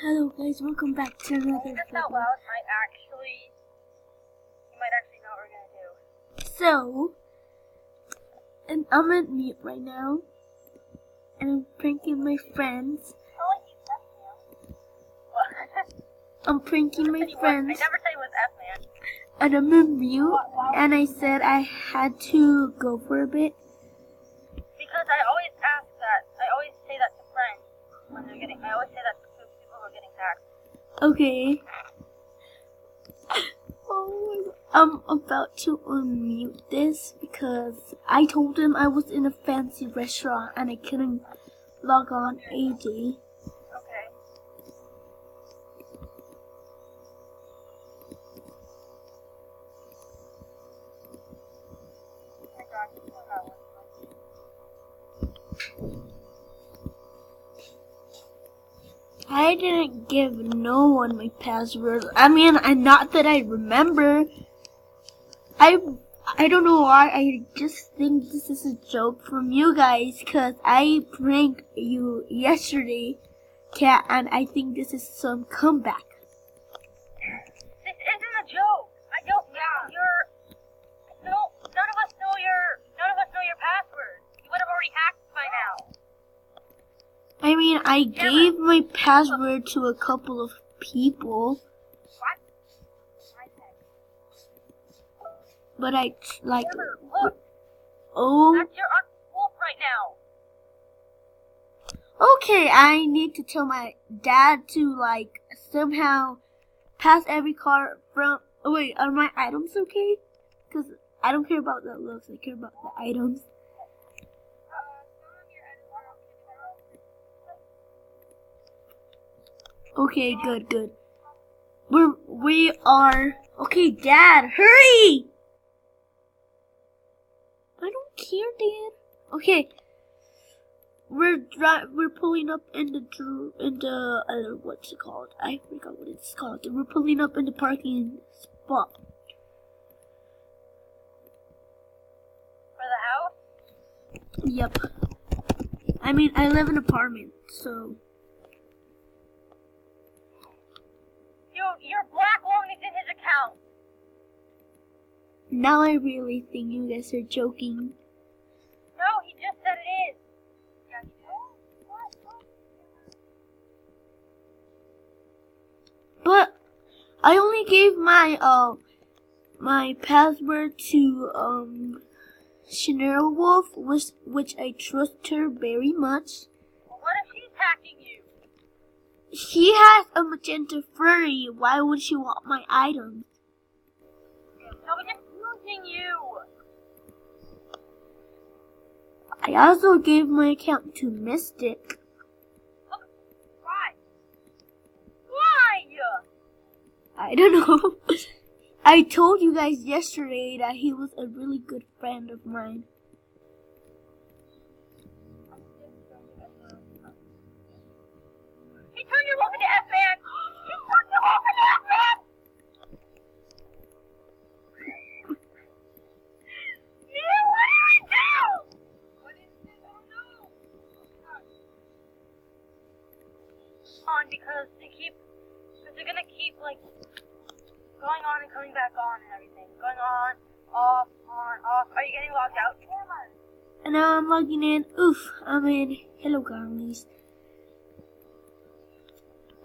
Hello guys, welcome back to another This video. out loud might actually, you might actually know what we're gonna do. So, and I'm at mute right now, and I'm pranking my friends. Oh, you F-man. I'm pranking my I friends, never said it was F-man. and I'm in mute, and I said I had to go for a bit. Because I always ask that, I always say that to friends when they're getting, I always say that to people who are getting taxed. Okay. Oh, I'm about to unmute this because I told him I was in a fancy restaurant and I couldn't log on AD. Okay. Oh my God, you still got one. I didn't give no one my password. I mean, not that I remember. I don't know why. I just think this is a joke from you guys because I pranked you yesterday, Cat, and I think this is some comeback. This isn't a joke. I don't. Yeah. None of us know your password. You would have already hacked by now. I mean, I gave my password to a couple of people. What? But I like. Cameron, look. Oh. That's your Uncle Wolf right now. Okay, I need to tell my dad to like somehow pass every car from. Oh wait, are my items okay? Because I don't care about the looks. I care about the items. Okay, good. We are okay, Dad. Hurry! I don't care, Dad. Okay, we're pulling up in the what's it called? I forgot what it's called. We're pulling up in the parking spot. For the house? Yep. I mean, I live in an apartment, so. Your black loan is in his account. Now I really think you guys are joking. No, he just said it is. Yeah, he did. What? But I only gave my my password to Chanel Wolf, which I trust her very much. Well, what if she's hacking you? She has a magenta furry. Why would she want my items? No, we're just using you. I also gave my account to Mystic. Look, why? Why? I don't know. I told you guys yesterday that he was a really good friend of mine. He turned your wolf into F-Man. He turned your wolf into F-Man. Man, what did we do? What is this? I don't know. On because they're gonna keep like going on and coming back on and everything. Going on, off, on, off. Are you getting logged out? And now I'm logging in. Oof, I'm in. Hello, guys.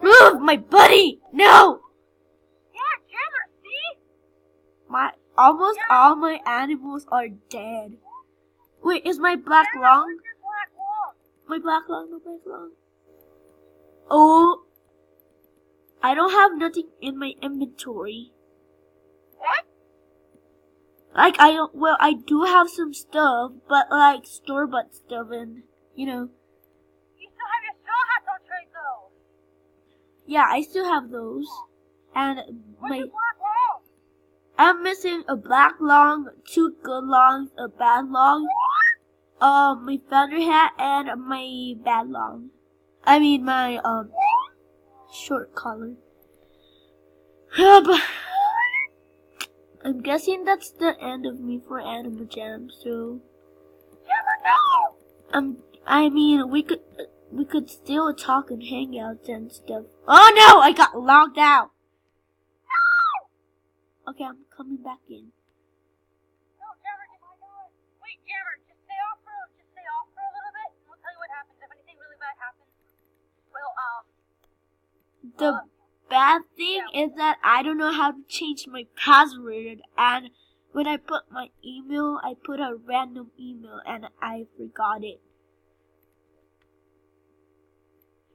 Move, my buddy! No! Yeah, Cameron, see? Almost all my animals are dead. Wait, is my black long? Where's your black wall? My black long. Oh, I don't have nothing in my inventory. What? Like, I do have some stuff, but like store-bought stuff and, you know. You still have your straw hats on trade though. Yeah, I still have those. And Where's your black wall? I'm missing a black long, 2 good longs, a bad long, my feather hat, and my bad long. I mean my short collar. But I'm guessing that's the end of me for Animal Jam. So Never know. I mean we could we could still talk and hang out and stuff. Oh no, I got logged out. Okay, I'm coming back in. No, Jammer, wait, Jammer, just stay off for a little bit, and we'll tell you what happens. If anything really bad happens, the bad thing is that I don't know how to change my password, and when I put my email, I put a random email, and I forgot it.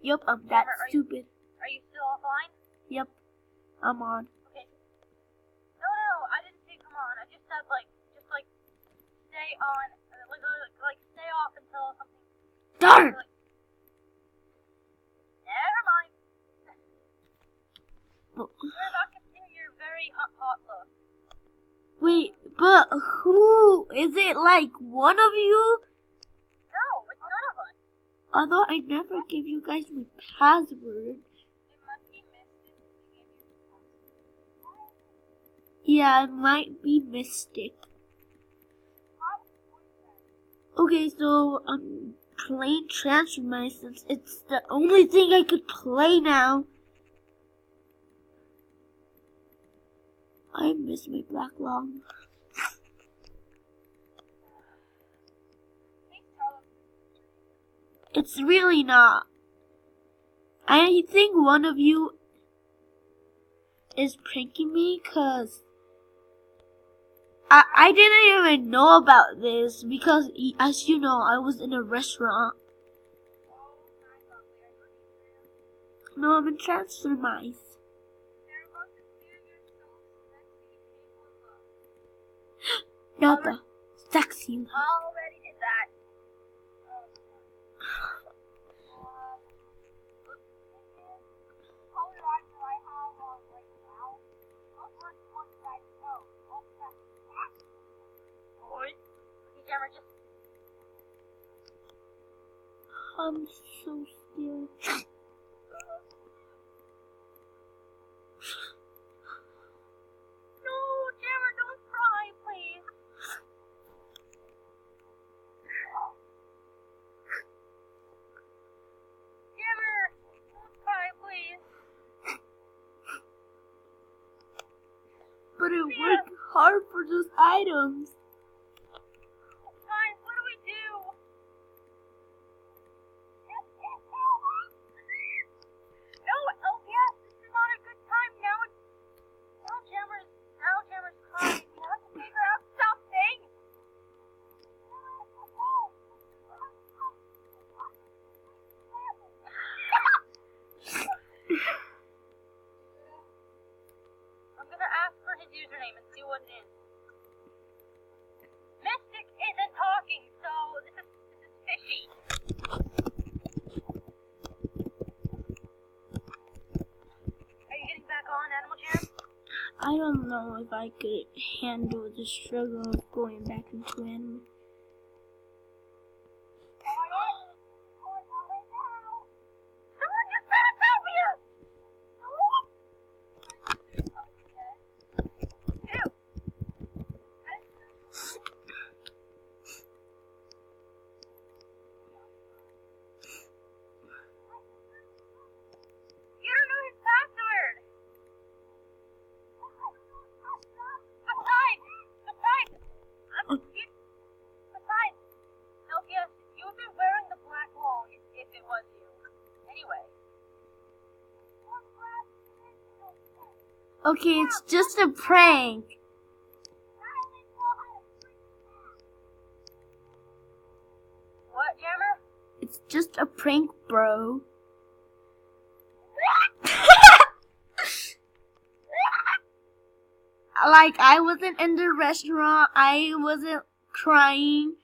Yep, I'm that stupid. Are you still offline? Yep, I'm on. Okay. No, I didn't say come on. I just said just stay on, stay off until something. Darn! Never mind. Oh. You're about to continue your very hot look. Wait, but who? Is it like one of you? No, it's none of us. I thought I never gave you guys my password. It must be Mystic. Yeah, it might be Mystic. Okay, so I'm playing Transformice since it's the only thing I could play now. I miss my black long. It's really not. I think one of you is pranking me because I didn't even know about this because, as you know, I was in a restaurant. No, I'm in Transformice. Not the sexy one. Already did that. I'm so scared. No, Jammer, don't cry, please. Jammer, don't cry, please. But it worked hard for those items. Guys, what do we do? No, LPS, this is not a good time. Now Jammer's crying. We have to figure out something. I'm gonna ask for his username and see what it is. Mystic isn't talking, so this is fishy. Are you getting back on, Animal Jam? I don't know if I could handle the struggle of going back into anime. Someone just said it's obvious! You don't know his password! Besides, LPS, you would be wearing the black long if it was you. Anyway. Okay, it's just a prank. What, Jammer? It's just a prank, bro. Like, I wasn't in the restaurant. I wasn't crying.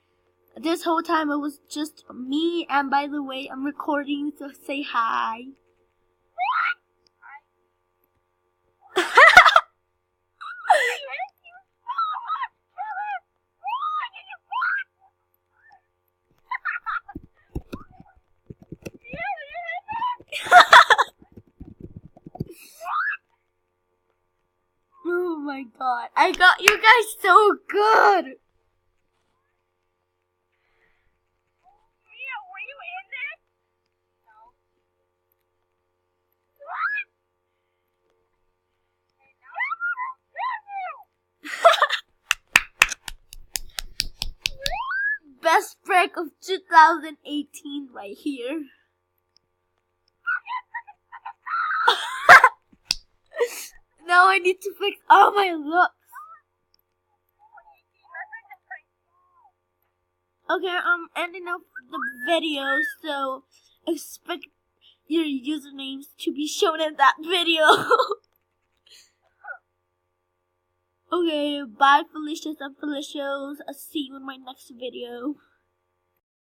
This whole time it was just me. And by the way, I'm recording to say hi. Oh my god. I got you guys so good. Mia, were you in this? artwork of 2018 right here. Now I need to fix all my looks. Okay, I'm ending up the video, so expect your usernames to be shown in that video. Okay, bye Felicias and Felicios. I'll see you in my next video.